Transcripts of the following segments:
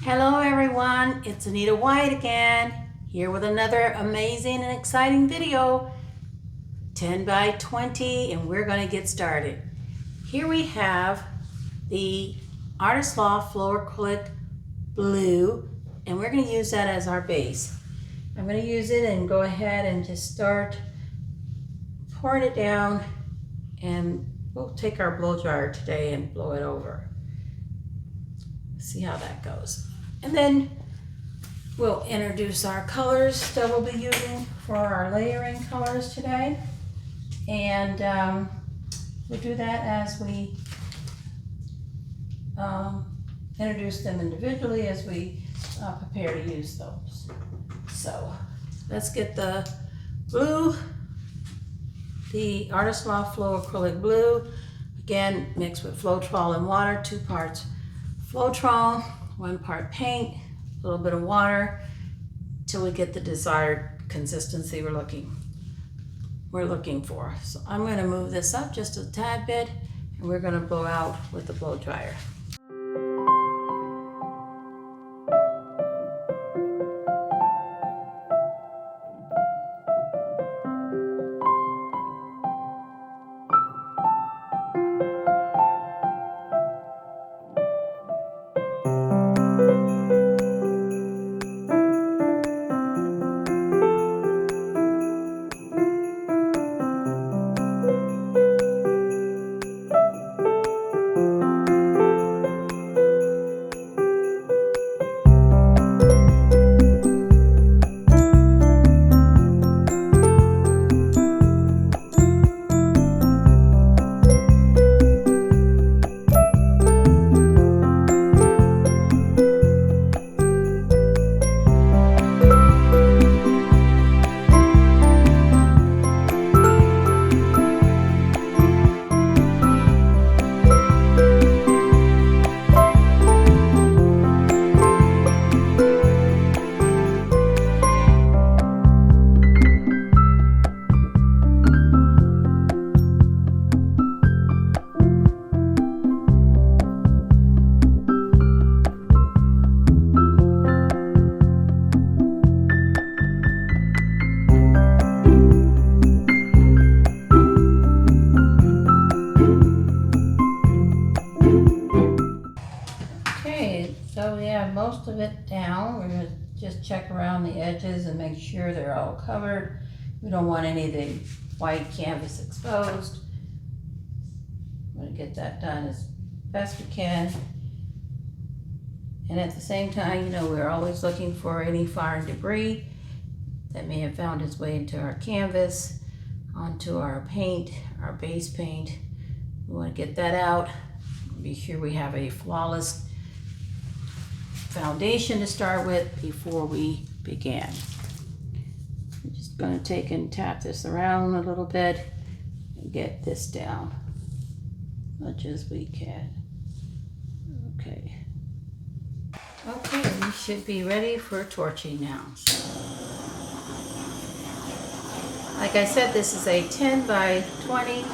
Hello everyone, it's Anita White again, here with another amazing and exciting video, 10 by 20, and we're going to get started. Here we have the Artist Loft Floetrol blue, and we're going to use that as our base. I'm going to use it and go ahead and just start pouring it down, and we'll take our blow dryer today and blow it over. See how that goes. And then we'll introduce our colors that we'll be using for our layering colors today. And we'll do that as we introduce them individually as we prepare to use those. So let's get the blue, the Artist Loft Flow Acrylic Blue, again mixed with Floetrol and water, 2 parts Floetrol, 1 part paint, a little bit of water, till we get the desired consistency we're looking for. So I'm going to move this up just a tad bit, and we're going to blow out with the blow dryer. So we have most of it down. We're going to just check around the edges and make sure they're all covered. We don't want any of the white canvas exposed. I'm going to get that done as best we can. And at the same time, you know, we're always looking for any foreign debris that may have found its way into our canvas, onto our paint, our base paint. We want to get that out. Be sure we have a flawless foundation to start with before we begin. I'm just going to take and tap this around a little bit and get this down as much as we can. Okay, we should be ready for torching now. Like I said, this is a 10 by 20,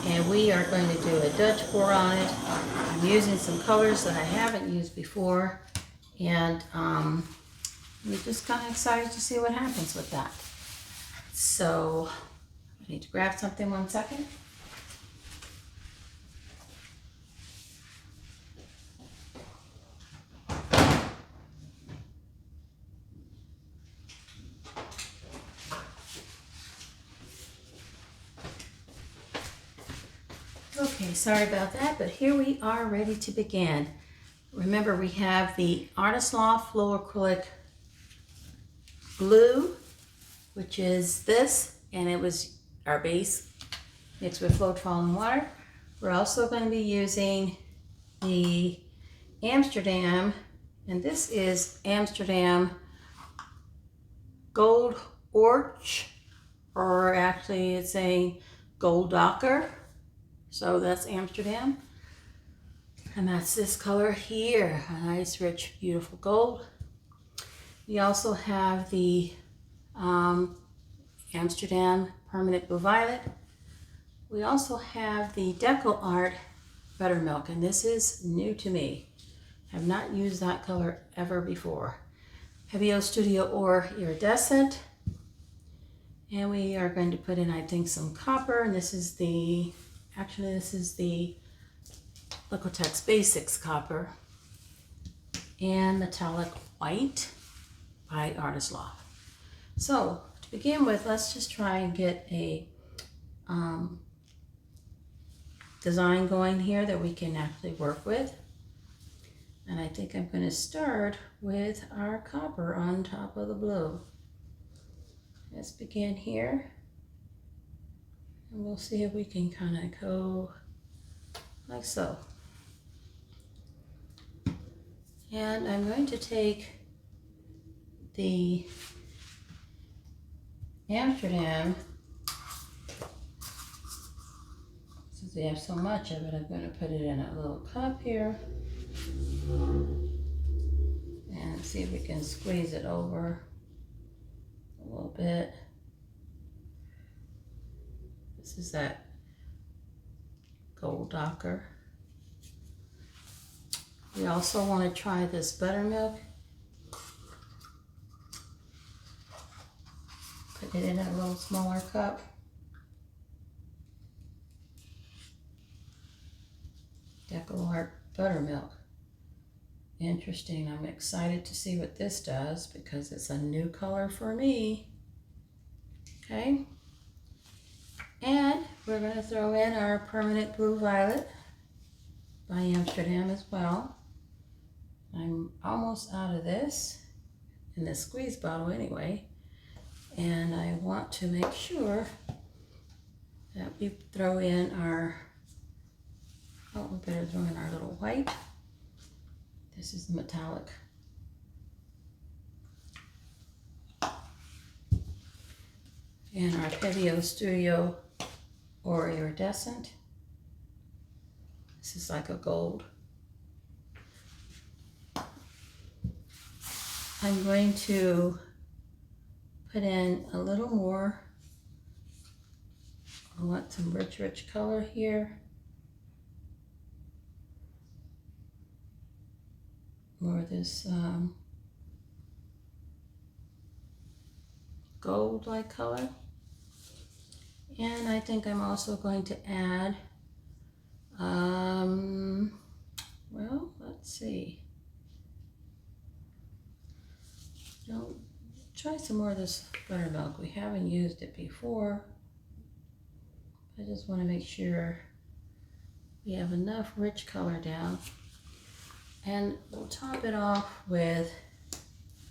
and we are going to do a Dutch pour on it. I'm using some colors that I haven't used before. And we're just kind of excited to see what happens with that. So I need to grab something 1 second. Okay, sorry about that, but here we are ready to begin. Remember, we have the Artist Loft Floetrol Blue, which is this, and it was our base mixed with Floetrol and water. We're also going to be using the Amsterdam, and this is Amsterdam Gold Orch, or actually it's a Gold Docker, so that's Amsterdam. And that's this color here, a nice, rich, beautiful gold. We also have the Amsterdam Permanent Blue Violet. We also have the DecoArt Buttermilk, and this is new to me. Have not used that color ever before. Pebeo Studio or Iridescent. And we are going to put in, I think, some copper. And this is the, actually this is the Liquitex Basics copper. And metallic white by Artist Loft. So to begin with, let's just try and get a design going here that we can actually work with. And I think I'm going to start with our copper on top of the blue. Let's begin here. And we'll see if we can kind of go like so. And I'm going to take the Amsterdam, since we have so much of it, I'm going to put it in a little cup here and see if we can squeeze it over a little bit. This is that gold ochre. We also want to try this Buttermilk. Put it in a little smaller cup. DecoArt Buttermilk. Interesting. I'm excited to see what this does because it's a new color for me. Okay. And we're going to throw in our permanent blue violet by Amsterdam as well. I'm almost out of this in the squeeze bottle anyway. And I want to make sure that we throw in our, oh, we better throw in our little white. This is the metallic. And our Pebeo Studio or Iridescent. This is like a gold. I'm going to put in a little more. I want some rich color here. More of this gold-like color. And I think I'm also going to add, well, let's see. Try some more of this Buttermilk. We haven't used it before. I just want to make sure we have enough rich color down. And we'll top it off with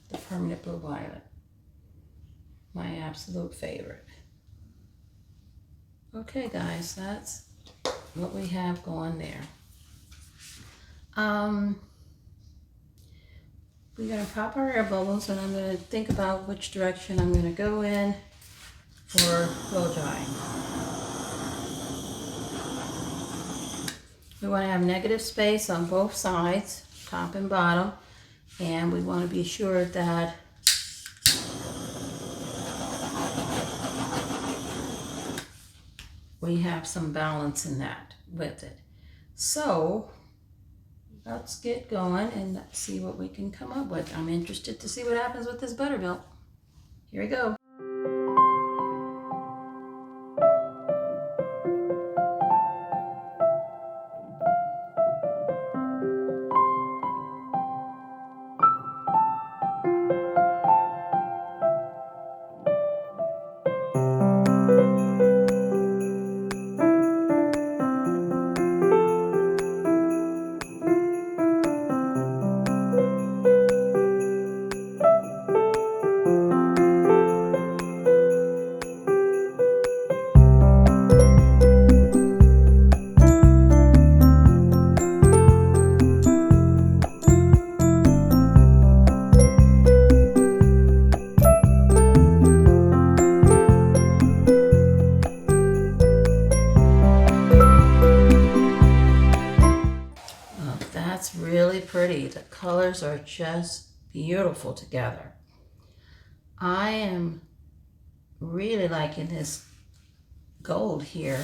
the permanent blue violet. My absolute favorite. Okay guys, that's what we have going there. We're going to pop our air bubbles and I'm going to think about which direction I'm going to go in for blow drying. We want to have negative space on both sides, top and bottom, and we want to be sure that we have some balance in that with it. So let's get going and let's see what we can come up with. I'm interested to see what happens with this Buttermilk. Here we go. Really pretty. The colors are just beautiful together. I am really liking this gold here,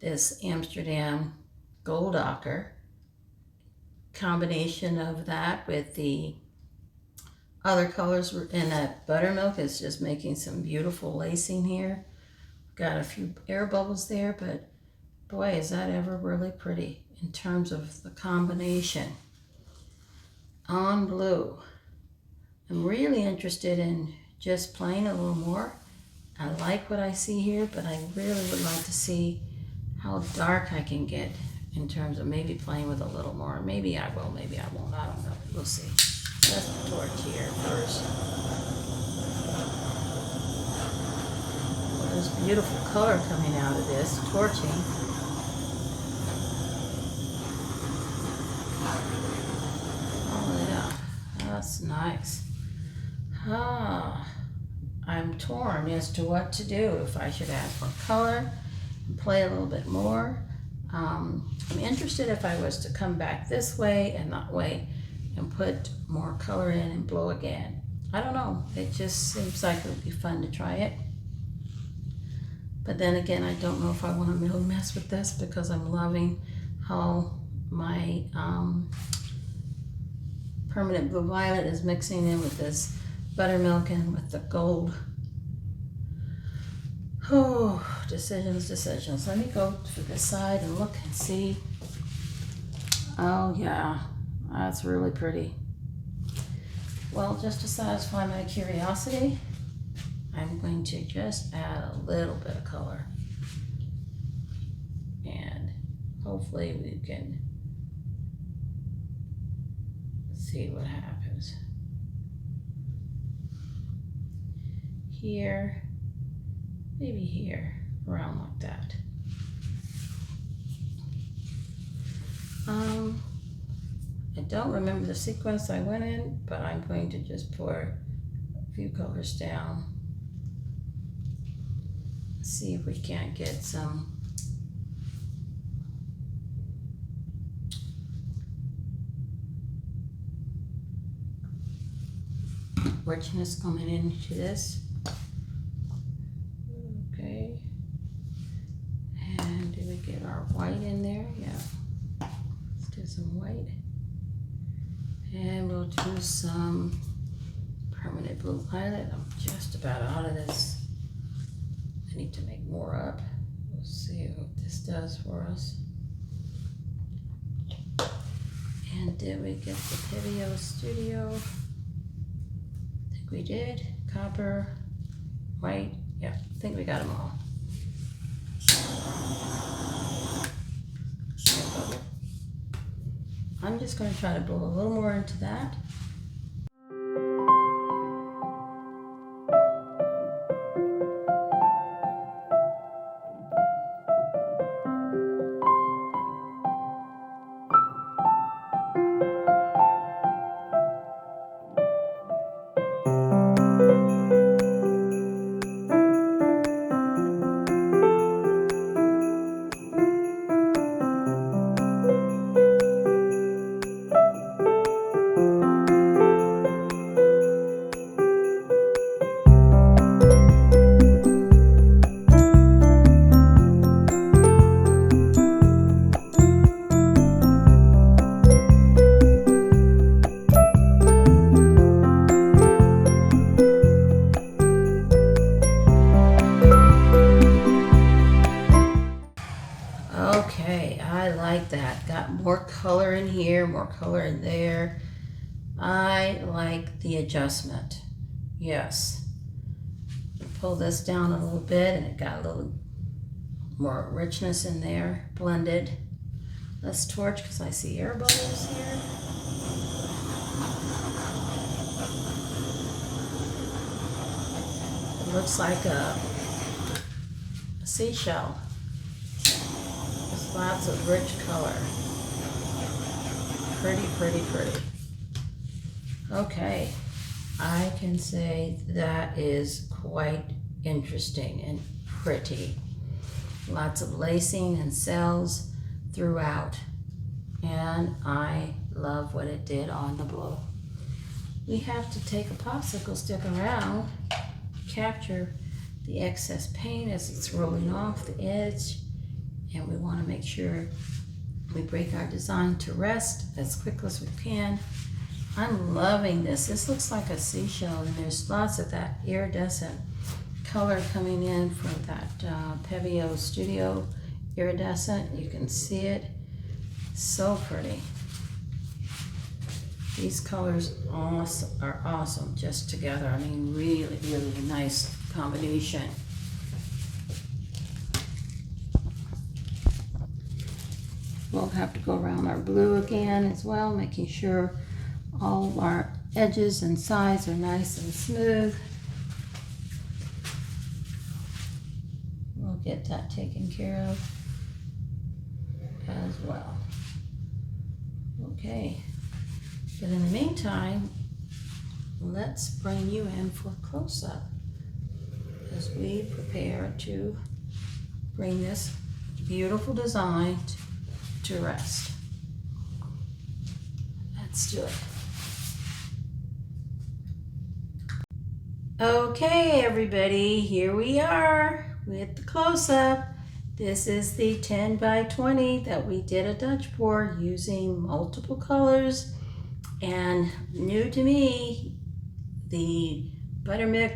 this Amsterdam gold ochre. combination of that with the other colors in that Buttermilk is just making some beautiful lacing here. Got a few air bubbles there, but boy, is that ever really pretty in terms of the combination. On blue, I'm really interested in just playing a little more. I like what I see here, but I really would like to see how dark I can get in terms of maybe playing with a little more. Maybe I will, maybe I won't, I don't know. We'll see. Let's torch here first. Well, there's beautiful color coming out of this torching. Oh yeah, that's nice. I'm torn as to what to do, if I should add more color and play a little bit more. I'm interested if I was to come back this way and that way and put more color in and blow again. I don't know, it just seems like it would be fun to try it. But then again, I don't know if I want to really mess with this because I'm loving how my permanent blue violet is mixing in with this Buttermilk and with the gold. Oh, decisions. Let me go to this side and look and see. Oh yeah, that's really pretty. Well, just to satisfy my curiosity, I'm going to just add a little bit of color. And hopefully we can see what happens. Here, maybe here, around like that. I don't remember the sequence I went in, but I'm going to just pour a few colors down. See if we can't get some richness coming into this. Okay. And do we get our white in there? Yeah. Let's do some white. And we'll do some permanent blue violet. I'm just about out of this. I need to make more up. We'll see what this does for us. And did we get the Pebeo Studio? I think we did. Copper, white. Yeah, I think we got them all. I'm just going to try to blow a little more into that. Okay, I like that. Got more color in here, more color in there. I like the adjustment. Yes. Pull this down a little bit and it got a little more richness in there, blended. Let's torch because I see air bubbles here. It looks like a seashell. There's lots of rich color. Pretty, pretty, pretty. Okay, I can say that is quite interesting and pretty. Lots of lacing and cells throughout. And I love what it did on the blue. We have to take a popsicle stick around, capture the excess paint as it's rolling off the edge, and we want to make sure we bring our design to rest as quick as we can. I'm loving this. This looks like a seashell, and there's lots of that iridescent color coming in from that Pebeo Studio Iridescent. You can see it. So pretty. These colors are awesome just together. I mean, really, really nice combination. We'll have to go around our blue again as well, making sure all of our edges and sides are nice and smooth. We'll get that taken care of as well. Okay, but in the meantime, let's bring you in for a close-up as we prepare to bring this beautiful design to rest. Let's do it. Okay, everybody, here we are with the close-up. This is the 10 by 20 that we did a Dutch pour using multiple colors. And new to me, the Buttermilk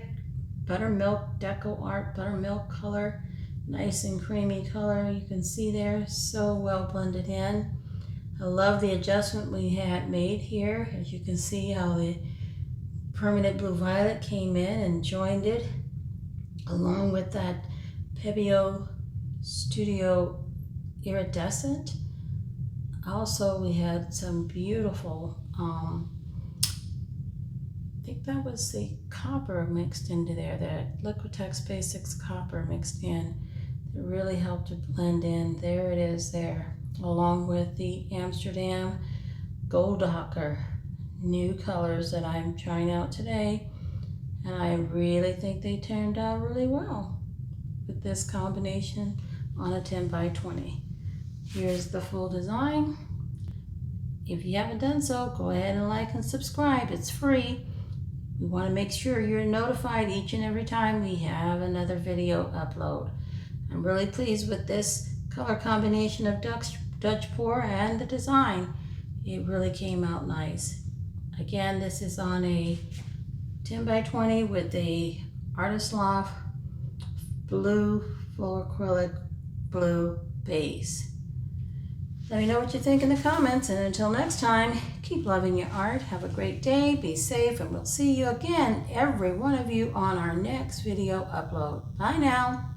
DecoArt Buttermilk color. Nice and creamy color. You can see there, so well blended in. I love the adjustment we had made here. As you can see how the permanent blue violet came in and joined it along with that Pebeo Studio Iridescent. Also, we had some beautiful, I think that was the copper mixed into there, that Liquitex Basics copper mixed in. It really helped to blend in. There it is there, along with the Amsterdam Gold Ochre, new colors that I'm trying out today. And I really think they turned out really well with this combination on a 10 by 20. Here's the full design. If you haven't done so, go ahead and like and subscribe. It's free. We want to make sure you're notified each and every time we have another video upload. I'm really pleased with this color combination of Dutch pour and the design. It really came out nice. Again, this is on a 10 by 20 with a Artist Loft blue full acrylic blue base. Let me know what you think in the comments, and until next time, keep loving your art. Have a great day, be safe, and we'll see you again, every one of you, on our next video upload. Bye now.